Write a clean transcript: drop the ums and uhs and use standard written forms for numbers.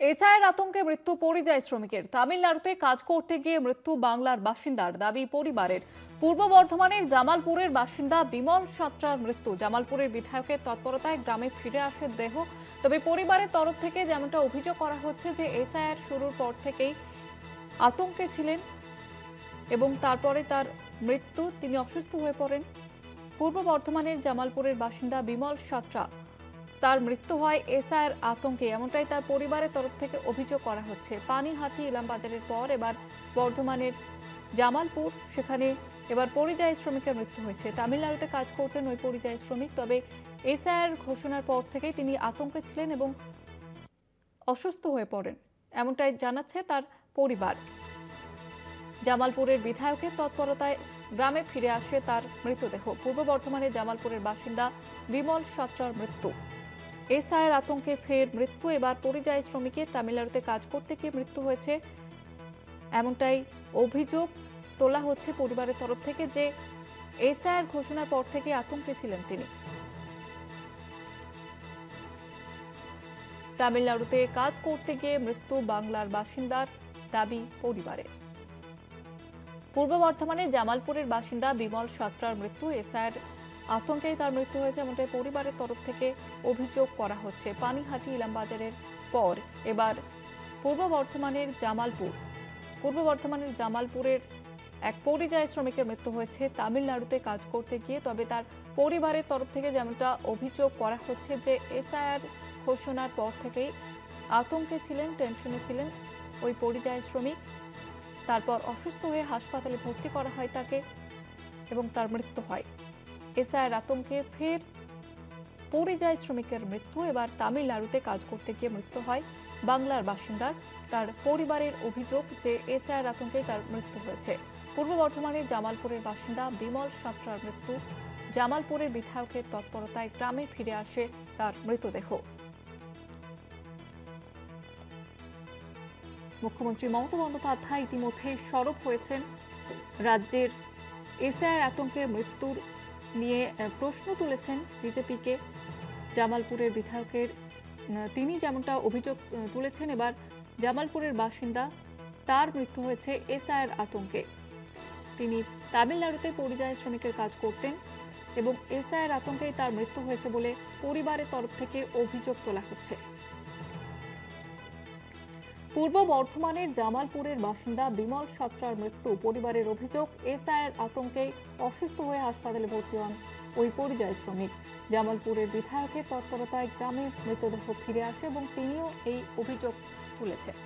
এসআইয়ের আতঙ্কে মৃত্যু পরিযায়ী শ্রমিকের। তামিলনাড়ুতে কাজ করতে গিয়ে মৃত্যু বাংলার বাসিন্দার, দাবি পরিবারের। পূর্ব বর্ধমানের জামালপুরের বাসিন্দা বিমল সাঁতরার মৃত্যু। জামালপুরের বিধায়কের তৎপরতায় গ্রামে ফিরে আসে দেহ। তবে পরিবারের তরফ থেকে যেমনটা অভিযোগ করা হচ্ছে যে এসআইআর শুরুর পর থেকেই আতঙ্কে ছিলেন এবং তারপরে তার মৃত্যু, তিনি অসুস্থ হয়ে পড়েন। পূর্ব বর্ধমানের জামালপুরের বাসিন্দা বিমল সাঁতরা, তার মৃত্যু হয় এসআইয়ের আতঙ্কে, এমনটাই তার পরিবারের তরফ থেকে অভিযোগ করা হচ্ছে। পানিহাটি ইলামবাজারের পর এবার বর্ধমানের জামালপুর, সেখানে এবার পরিযায়ী শ্রমিকের মৃত্যু হয়েছে। তামিলনাড়ুতে কাজ করতেন ওই পরিযায়ী শ্রমিক, তবে এসআইআর ঘোষণার পর থেকেই তিনি আতঙ্কে ছিলেন এবং অসুস্থ হয়ে পড়েন, এমনটাই জানাচ্ছে তার পরিবার। জামালপুরের বিধায়কের তৎপরতায় গ্রামে ফিরে আসে তার মৃতদেহ। পূর্ব বর্ধমানের জামালপুরের বাসিন্দা বিমল সাঁতরার মৃত্যু। এসআইয়ের আতঙ্কে ফের মৃত্যু এবার পরিযায়ী শ্রমিকের। তামিলনাড়ুতে কাজ করতে গিয়ে মৃত্যু হয়েছে, এমনটাই অভিযোগ তোলা হচ্ছে পরিবারের তরফ থেকে যে এসআইআর ঘোষণার পর থেকে আতঙ্কে ছিলেন তিনি। তামিলনাড়ুতে কাজ করতে গিয়ে মৃত্যু বাংলার বাসিন্দার, দাবি পরিবারের। পূর্ব বর্ধমানে জামালপুরের বাসিন্দা বিমল সাঁতরার মৃত্যু। এসআইআর আতঙ্কেই তার মৃত্যু হয়েছে, এমনটাই পরিবারের তরফ থেকে অভিযোগ করা হচ্ছে। পানিহাটি ইলামবাজারের পর এবার পূর্ব বর্ধমানের জামালপুরের এক পরিযায়ী শ্রমিকের মৃত্যু হয়েছে তামিলনাড়ুতে কাজ করতে গিয়ে। তবে তার পরিবারের তরফ থেকে যেমনটা অভিযোগ করা হচ্ছে যে এসআইআর ঘোষণার পর থেকেই আতঙ্কে ছিলেন, টেনশনে ছিলেন ওই পরিযায়ী শ্রমিক। তারপর অসুস্থ হয়ে হাসপাতালে ভর্তি করা হয় তাকে এবং তার মৃত্যু হয়। এসআইআর আতঙ্কে ফের পরিযায়ী শ্রমিকের মৃত্যু। এবার তামিলনাড়ুতে কাজ করতে গিয়ে মৃত্যু হয় বাংলার বাসিন্দার। তার পরিবারের অভিযোগ যে এসআইআর আতঙ্কে তার মৃত্যু হয়েছে। পূর্ব বর্ধমানের জামালপুরের বাসিন্দা বিমল সাঁতরার মৃত্যু। জামালপুরের বিধায়কের তৎপরতায় গ্রামে ফিরে আসে তার মৃতদেহ। মুখ্যমন্ত্রী মমতা বন্দ্যোপাধ্যায় ইতিমধ্যে সরব হয়েছেন। রাজ্যের এসআইআর আতঙ্কে মৃত্যুর নিয়ে প্রশ্ন তুলেছেন বিজেপিকে। জামালপুরের বিধায়কের তিনি যেমনটা অভিযোগ তুলেছেন, এবার জামালপুরের বাসিন্দা, তার মৃত্যু হয়েছে এসআইআর আতঙ্কে। তিনি তামিলনাড়ুতে পরিযায়ী শ্রমিকের কাজ করতেন এবং এসআইআর আতঙ্কেই তার মৃত্যু হয়েছে বলে পরিবারের তরফ থেকে অভিযোগ তোলা হচ্ছে। পূর্ব বর্ধমানের জামালপুরের বাসিন্দা বিমল সাঁতরার মৃত্যু। পরিবারের অভিযোগ এসআইআর আতঙ্কে অসুস্থ হয়ে হাসপাতালে ভর্তি হন ওই পরিযায়ী শ্রমিক। জামালপুরের বিধায়কের তৎপরতায় গ্রামে মৃতদেহ ফিরে আসে এবং তিনিও এই অভিযোগ তুলেছেন।